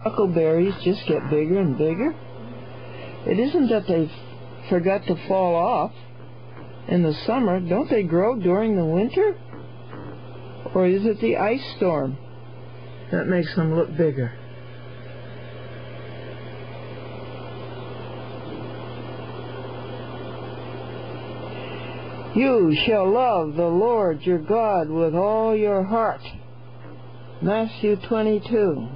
Huckleberries just get bigger and bigger. It isn't that they forgot to fall off in the summer. Don't they grow during the winter? Or is it the ice storm that makes them look bigger? You shall love the Lord your God with all your heart. Matthew 22.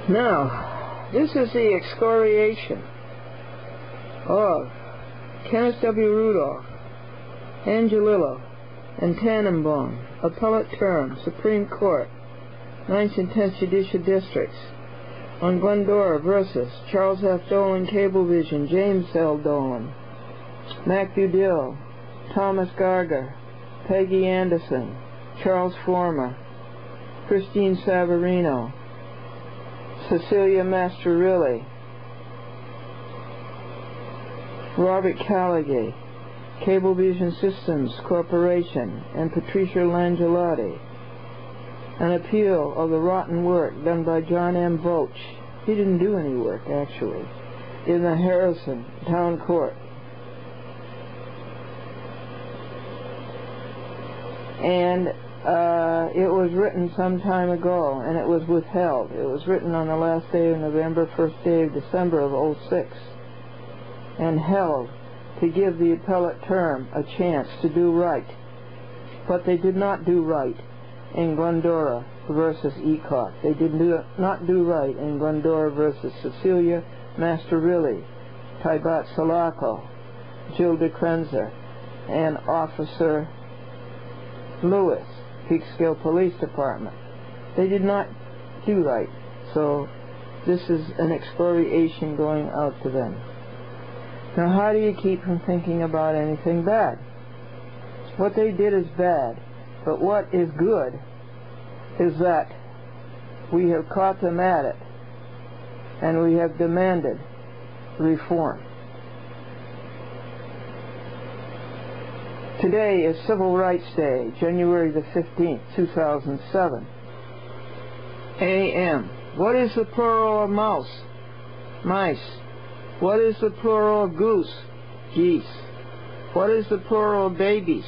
Now, this is the excoriation of Kenneth W. Rudolph, Angelillo, and Tannenbaum, appellate term, Supreme Court, 9th and 10th Judicial Districts, on Glendora versus Charles F. Dolan, Cablevision, James L. Dolan, Mac Budill, Thomas Garger, Peggy Anderson, Charles Former, Christine Savarino, Cecilia Masterilli, Robert Callagay, Cablevision Systems Corporation, and Patricia Langelotti. An appeal of the rotten work done by John M. Voch. He didn't do any work, actually, in the Harrison Town Court. And it was written some time ago, and it was withheld. It was written on the last day of November, first day of December of '06, and held to give the appellate term a chance to do right. But they did not do right in Glendora versus Ecock. They did not do right in Glendora versus Cecilia Masterilli, Tybat Salako, Jill DeCrenzer, and Officer Lewis, Peekskill Police Department. They did not do right. So this is an excoriation going out to them. Now, how do you keep from thinking about anything bad? What they did is bad, but what is good is that we have caught them at it, and we have demanded reform. Today is Civil Rights Day, January the 15th, 2007. A.M. What is the plural of mouse? Mice. What is the plural of goose? Geese. What is the plural of babies?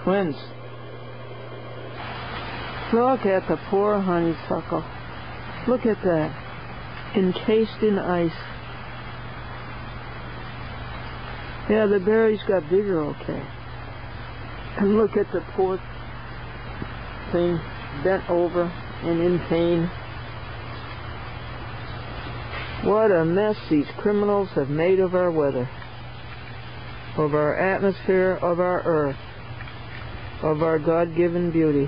Twins. Look at the poor honeysuckle. Look at that. Encased in ice. Yeah, the berries got bigger, okay. And look at the poor thing, bent over and in pain. What a mess these criminals have made of our weather, of our atmosphere, of our earth, of our God-given beauty.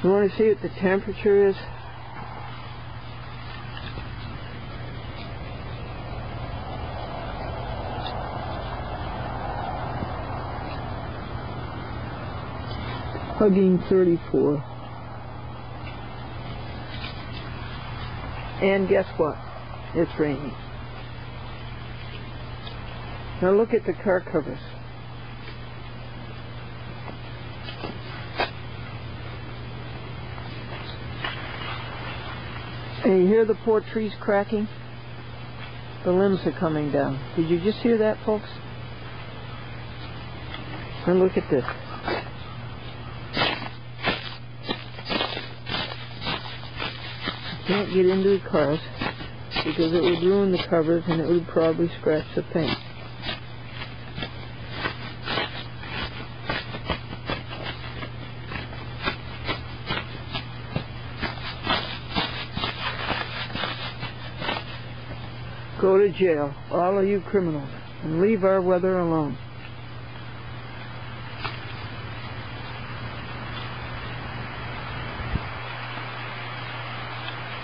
You want to see what the temperature is? Hugging 34. And guess what? It's raining. Now look at the car covers. And you hear the poor trees cracking? The limbs are coming down. Did you just hear that, folks? And look at this. Can't get into the cars because it would ruin the covers and it would probably scratch the paint. Go to jail, all of you criminals, and leave our weather alone.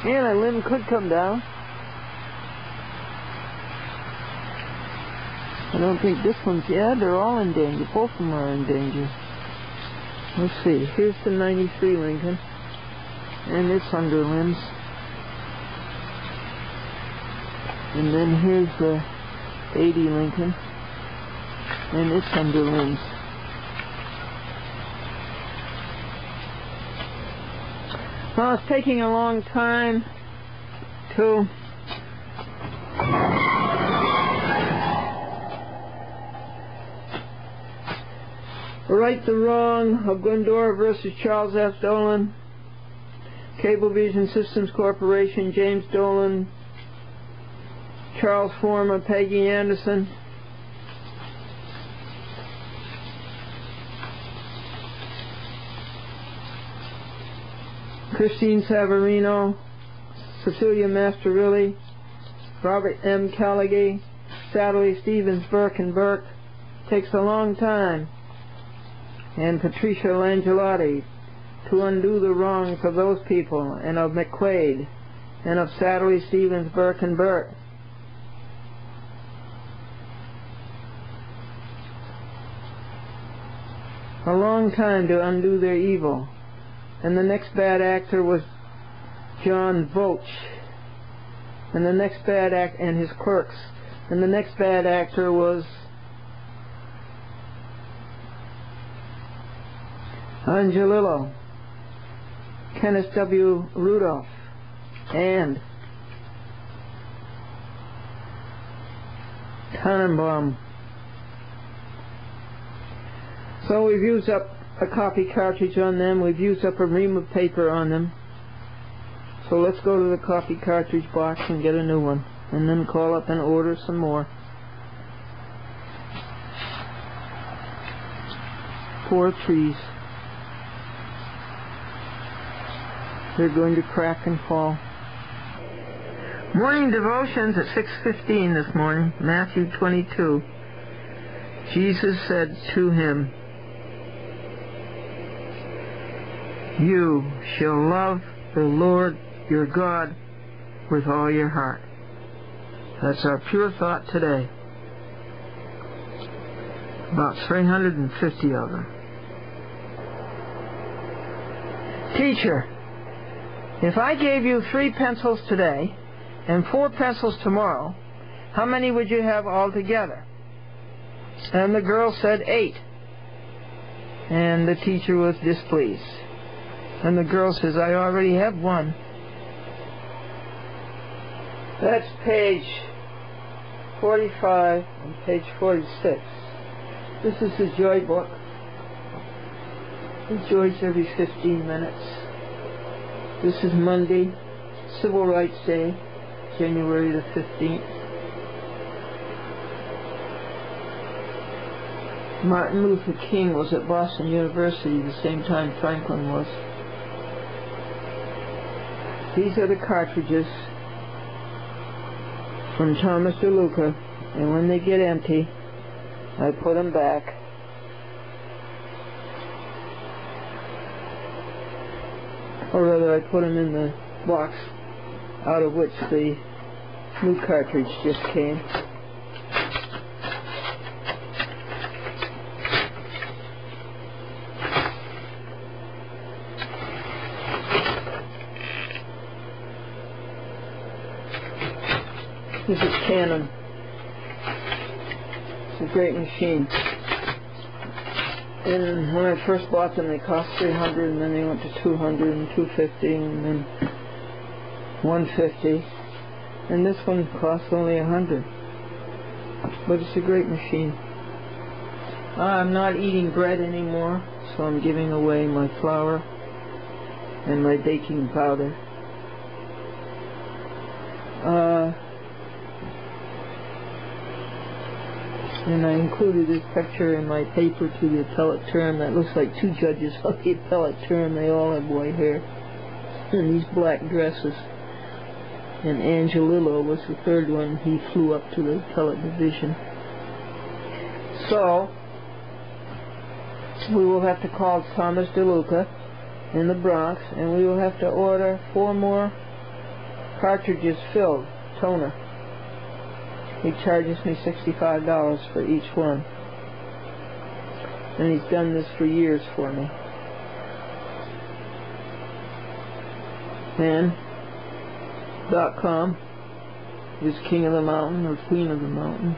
And a limb could come down. I don't think this one's, yeah, they're all in danger. Both of them are in danger. Let's see, here's the 93 Lincoln, and its underlimbs. And then here's the 80 Lincoln, and its underlings. Well, it's taking a long time to right the wrong of Glendora versus Charles F. Dolan, Cablevision Systems Corporation, James Dolan, Charles Former, Peggy Anderson. Christine Savarino, Cecilia Masterilli, Robert M. Callaghan, Sadly Stevens, Burke and Burke. Takes a long time. And Patricia Langelotti, to undo the wrongs of those people, and of McQuaid, and of Sadly Stevens, Burke and Burke. A long time to undo their evil. And the next bad actor was John Voch, and the next bad act and his clerks, and the next bad actor was Angelillo, Kenneth W. Rudolph, and Tannenbaum. So we've used up a copy cartridge on them. We've used up a ream of paper on them. So let's go to the copy cartridge box and get a new one, and then call up and order some more. Poor trees. They're going to crack and fall. Morning devotions at 6:15 this morning, Matthew 22. Jesus said to him, "You shall love the Lord your God with all your heart." That's our pure thought today. About 350 of them. Teacher, if I gave you 3 pencils today and 4 pencils tomorrow, how many would you have altogether? And the girl said 8. And the teacher was displeased. And the girl says, I already have 1. That's page 45 and page 46. This is the Joy book. It joys every 15 minutes. This is Monday, Civil Rights Day, January the 15th. Martin Luther King was at Boston University the same time Franklin was. These are the cartridges from Thomas DeLuca, and when they get empty, I put them back. Or rather, I put them in the box out of which the new cartridge just came. This is Canon. It's a great machine. And when I first bought them, they cost $300, and then they went to $200 and $250, and then $150. And this one costs only $100. But it's a great machine. I'm not eating bread anymore, so I'm giving away my flour and my baking powder. And I included this picture in my paper to the appellate term. That looks like 2 judges on the appellate term. They all have white hair and these black dresses. And Angelillo was the 3rd one. He flew up to the appellate division. So we will have to call Thomas DeLuca in the Bronx, and we will have to order 4 more cartridges filled, toner. He charges me $65 for each one. And he's done this for years for me. And .com is King of the Mountain or Queen of the Mountain.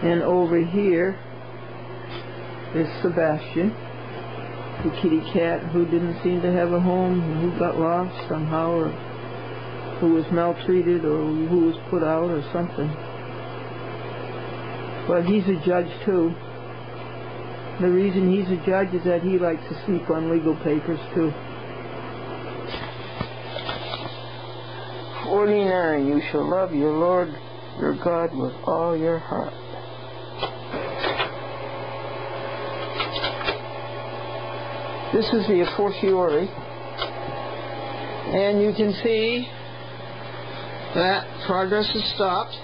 And over here is Sebastian, the kitty cat who didn't seem to have a home, who got lost somehow, or who was maltreated, or who was put out, or something. But he's a judge too. The reason he's a judge is that he likes to sleep on legal papers too. 49. You shall love your Lord your God with all your heart. This is the a fortiori, and you can see that progress has stopped.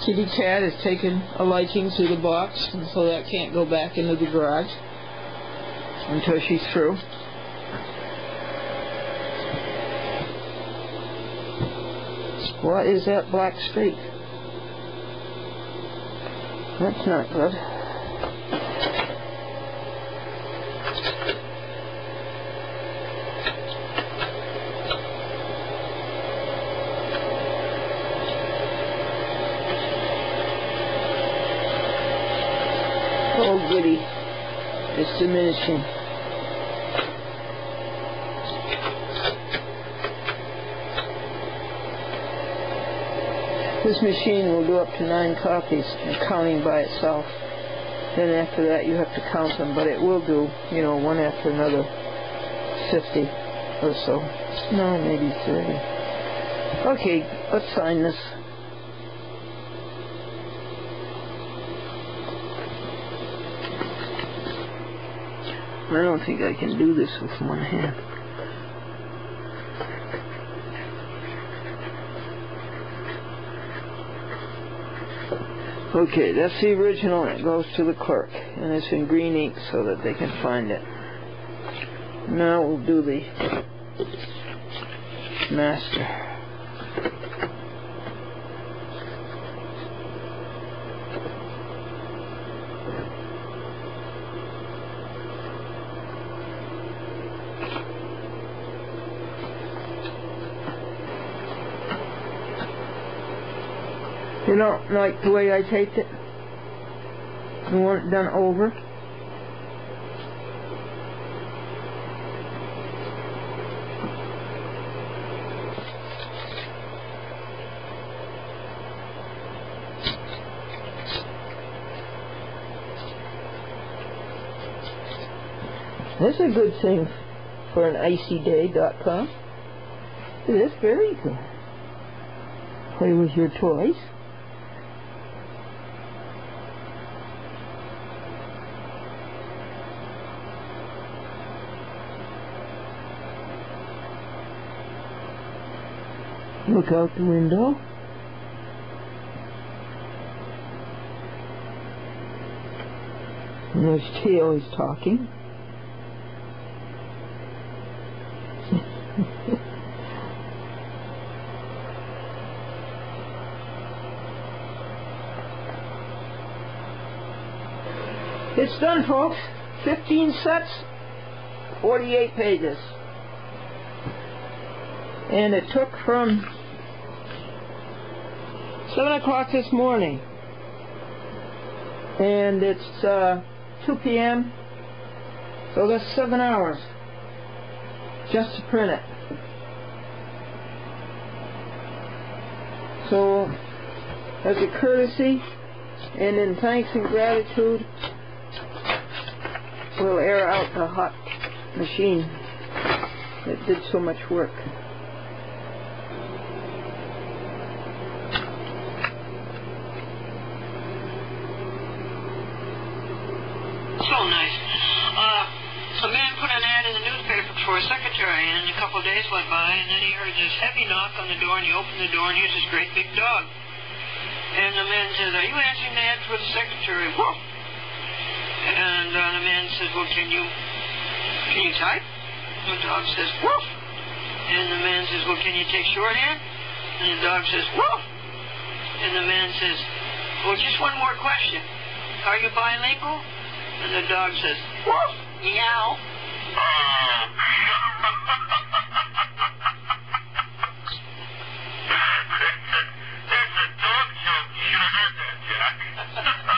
Kitty cat has taken a liking to the box, and so that can't go back into the garage until she's through. What is that black streak? That's not good. Oh goody, it's diminishing. This machine will do up to 9 copies, counting by itself. Then after that you have to count them, but it will do, you know, one after another, 50 or so. No, maybe 30. Okay, let's sign this. I don't think I can do this with one hand. Okay, that's the original, and it goes to the clerk, and it's in green ink so that they can find it. Now we'll do the master. You don't like the way I taped it? You want it done over? This is a good thing for an icyday.com. It is very good. Play with your toys. Look out the window. And there's Tail is talking. It's done, folks. 15 sets, 48 pages. And it took from 7 o'clock this morning, and it's 2 p.m., so that's 7 hours just to print it. So, as a courtesy and in thanks and gratitude, we'll air out the hot machine that did so much work. So nice. A man put an ad in the newspaper for a secretary, and a couple of days went by, and then he heard this heavy knock on the door, and he opened the door, and here's this great big dog. And the man says, "Are you answering the ad for the secretary?" Whoa. And the man says, "Well, can you type?" The dog says, "Woof." And the man says, "Well, can you take shorthand?" And the dog says, "Woof." And the man says, "Well, just one more question. Are you bilingual?" And the dog says, "Woof, meow." That's a dog joke. You heard that, Jack.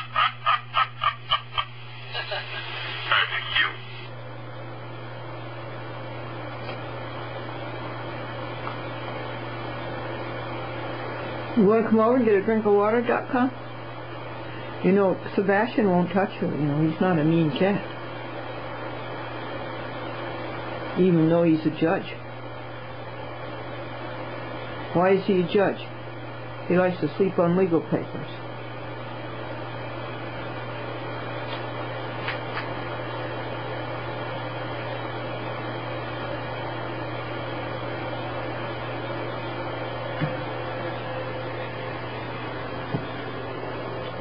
You want to come over and get a drink of water.com? You know, Sebastian won't touch her. You know, he's not a mean cat. Even though he's a judge. Why is he a judge? He likes to sleep on legal papers.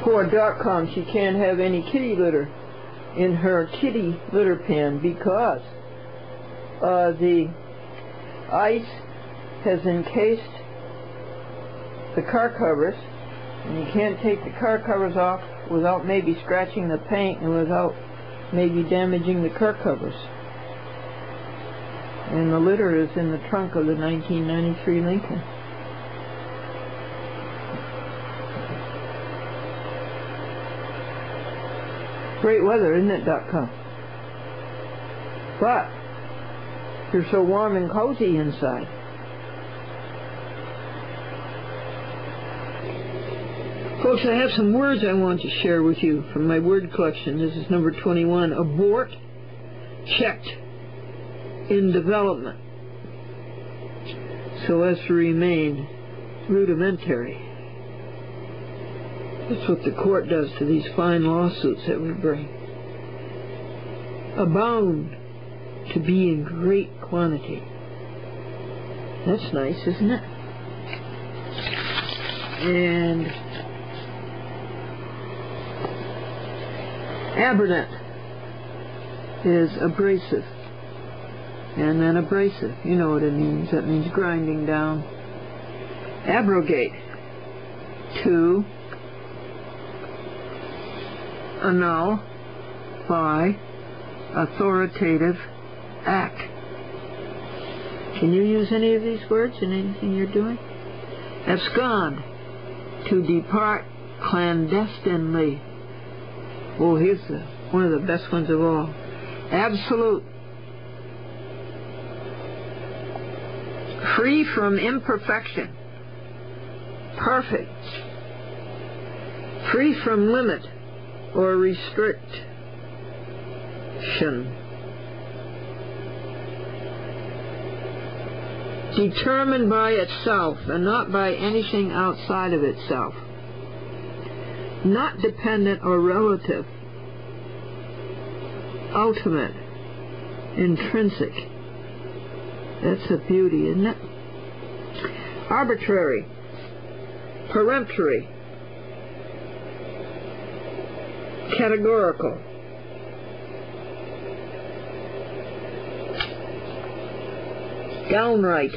Poor .com, she can't have any kitty litter in her kitty litter pan because the ice has encased the car covers, and you can't take the car covers off without maybe scratching the paint and without maybe damaging the car covers. And the litter is in the trunk of the 1993 Lincoln. Great weather, isn't it, .com? But you're so warm and cozy inside. Folks, I have some words I want to share with you from my word collection. This is number 21. Abort, checked, in development, so as to remain rudimentary. That's what the court does to these fine lawsuits that we bring. Abound, to be in great quantity. That's nice, isn't it? And abernant is abrasive. And then abrasive, you know what it means. That means grinding down. Abrogate, to annul by authoritative act. Can you use any of these words in anything you're doing? Abscond, to depart clandestinely. Oh, here's one of the best ones of all. Absolute, free from imperfection, perfect, free from limit or restriction, determined by itself and not by anything outside of itself, not dependent or relative, ultimate, intrinsic. That's a beauty, isn't it? Arbitrary, peremptory, categorical, downright,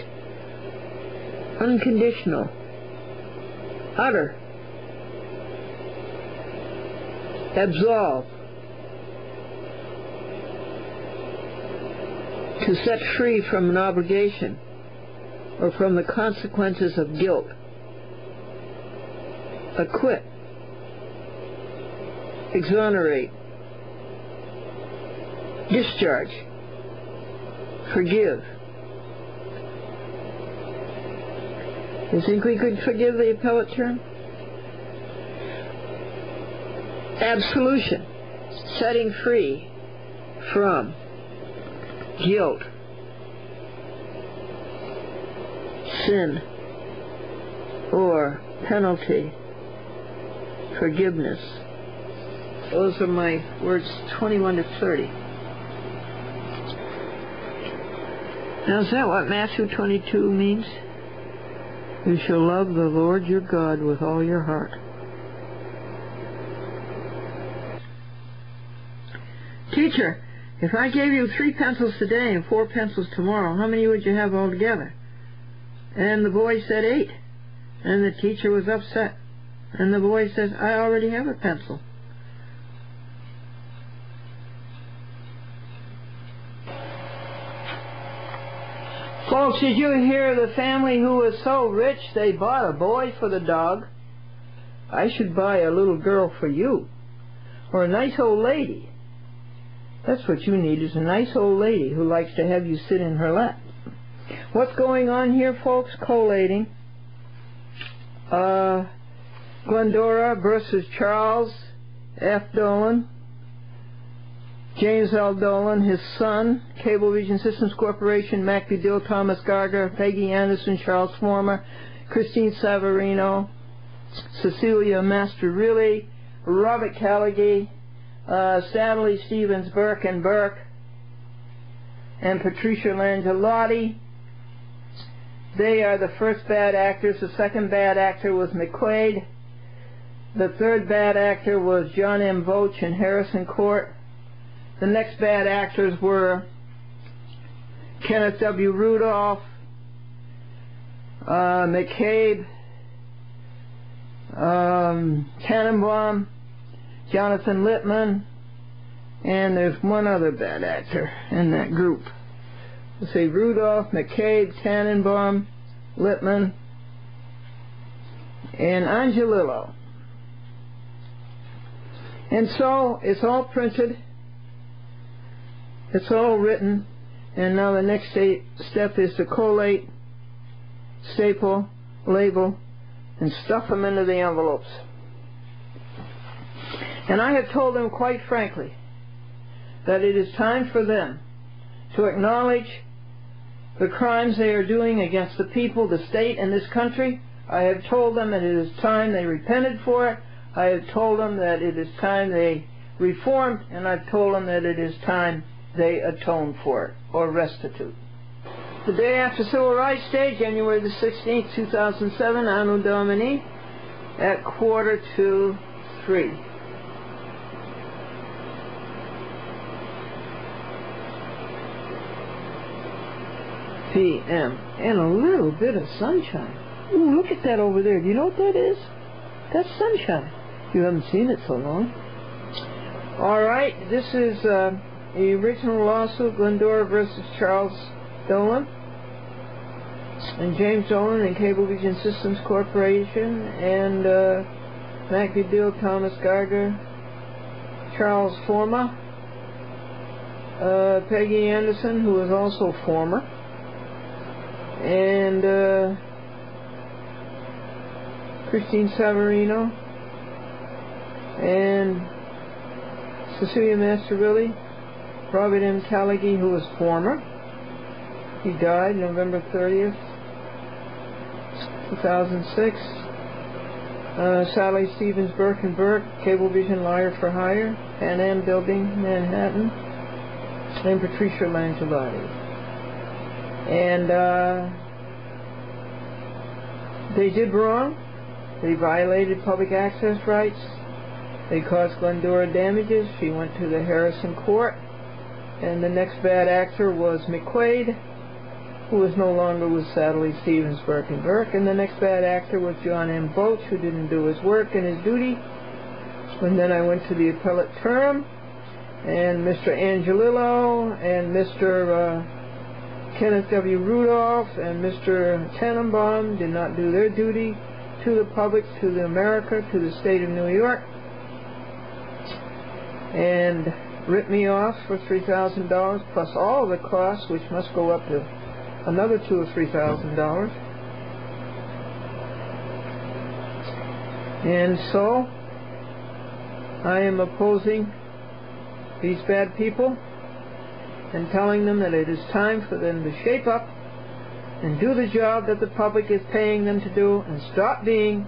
unconditional, utter, absolve, to set free from an obligation or from the consequences of guilt, acquit, exonerate, discharge, forgive. You think we could forgive the appellate term? Absolution, setting free from guilt, sin, or penalty, forgiveness. Those are my words 21 to 30. Now, is that what Matthew 22 means? You shall love the Lord your God with all your heart. Teacher, if I gave you 3 pencils today and 4 pencils tomorrow, how many would you have altogether? And the boy said 8. And the teacher was upset. And the boy says, I already have a pencil. Folks, did you hear the family who was so rich they bought a boy for the dog? I should buy a little girl for you. Or a nice old lady. That's what you need, is a nice old lady who likes to have you sit in her lap. What's going on here, folks? Collating. Glendora versus Charles F. Dolan, James L. Dolan, his son, Cablevision Systems Corporation, Mac Dill, Thomas Gardner, Peggy Anderson, Charles Former, Christine Savarino, Cecilia Masterilli, Robert Callaghan, Stanley Stevens Burke and Burke, and Patricia Langelotti. They are the first bad actors. The second bad actor was McQuaid. The third bad actor was John M. Voach and Harrison Court. The next bad actors were Kenneth W. Rudolph, McCabe, Tannenbaum, Jonathan Littman, and there's one other bad actor in that group. Let's see, Rudolph, McCabe, Tannenbaum, Littman, and Angelillo. And so it's all printed, it's all written, and now the next step is to collate, staple, label, and stuff them into the envelopes. And I have told them quite frankly that it is time for them to acknowledge the crimes they are doing against the people, the state, and this country. I have told them that it is time they repented for it. I have told them that it is time they reformed, and I've told them that it is time they atone for it, or restitute. The day after Civil Rights Day, January the 16th, 2007, Anno Domini, at 2:45 p.m. and a little bit of sunshine. Ooh, look at that over there. Do you know what that is? That's sunshine. You haven't seen it so long. All right, this is the original lawsuit, Glendora versus Charles Dolan and James Dolan and Cablevision Systems Corporation and Mac Dill, Thomas Gardner, Charles Former, Peggy Anderson, who is also former, and Christine Savarino, and Cecilia Masterilli, Robert M. Callaghan, who was former. He died November 30th, 2006. Sally Stevens Burke and Burke, Cablevision Liar for Hire, Pan Am Building, Manhattan, and Patricia Langelotti. And they did wrong. They violated public access rights. They caused Glendora damages. She went to the Harrison Court. And the next bad actor was McQuaid, who was no longer with Sally Stevens Burke and Burke. And the next bad actor was John M. Voach, who didn't do his work and his duty. And then I went to the appellate term, and Mr. Angelillo and Mr. Kenneth W. Rudolph and Mr. Tannenbaum did not do their duty to the public, to the America, to the state of New York, and ripped me off for $3,000 plus all the costs, which must go up to another $2,000 or $3,000. And so I am opposing these bad people and telling them that it is time for them to shape up and do the job that the public is paying them to do and stop being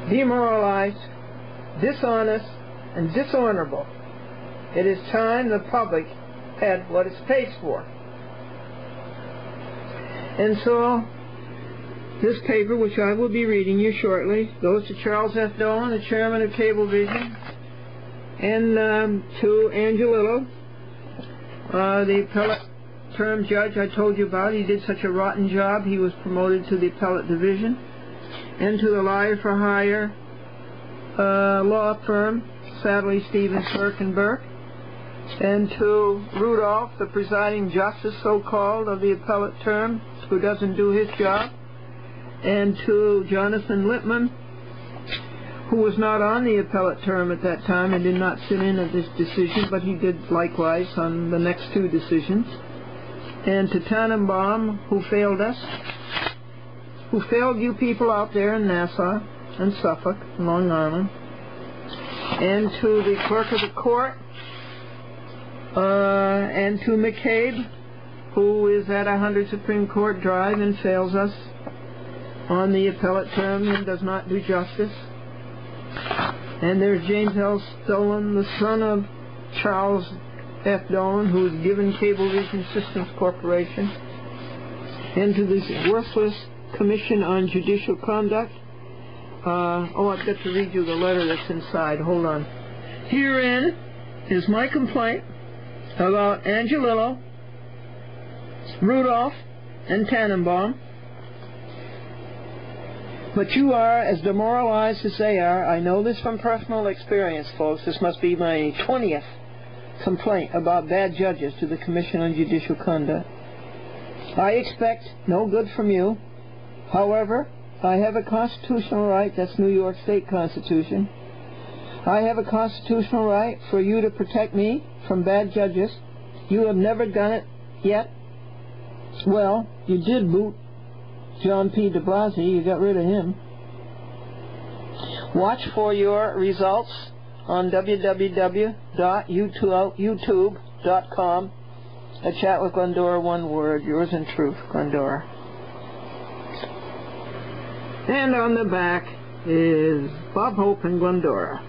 demoralized, dishonest, and dishonorable. It is time the public had what it's paid for. And so this paper, which I will be reading you shortly, goes to Charles F. Dolan, the chairman of Cablevision, and to Angelillo, the appellate term judge I told you about. He did such a rotten job, he was promoted to the appellate division. And to the Liar for Hire law firm, Sadly Stevens Burke and Burke. And to Rudolph, the presiding justice, so-called, of the appellate term, who doesn't do his job. And to Jonathan Littman, who was not on the appellate term at that time and did not sit in at this decision, but he did likewise on the next two decisions. And to Tannenbaum, who failed us. who failed you people out there in Nassau and Suffolk, Long Island, and to the clerk of the court, and to McCabe, who is at 100 Supreme Court Drive and fails us on the appellate term and does not do justice. And there's James L. Dolan, the son of Charles F. Dolan, who was given Cablevision Systems Corporation, and to this worthless Commission on Judicial Conduct. I've got to read you the letter that's inside. Hold on. Herein is my complaint about Angelillo, Rudolph, and Tannenbaum. But you are as demoralized as they are. I know this from personal experience, folks. This must be my 20th complaint about bad judges to the Commission on Judicial Conduct. I expect no good from you. However, I have a constitutional right, that's New York State Constitution. I have a constitutional right for you to protect me from bad judges. You have never done it yet. Well, you did boot John P. de Blasio. You got rid of him. Watch for your results on www.youtube.com. A chat with Glendora, one word. Yours in truth, Glendora. And on the back is Bob Hope and Glendora.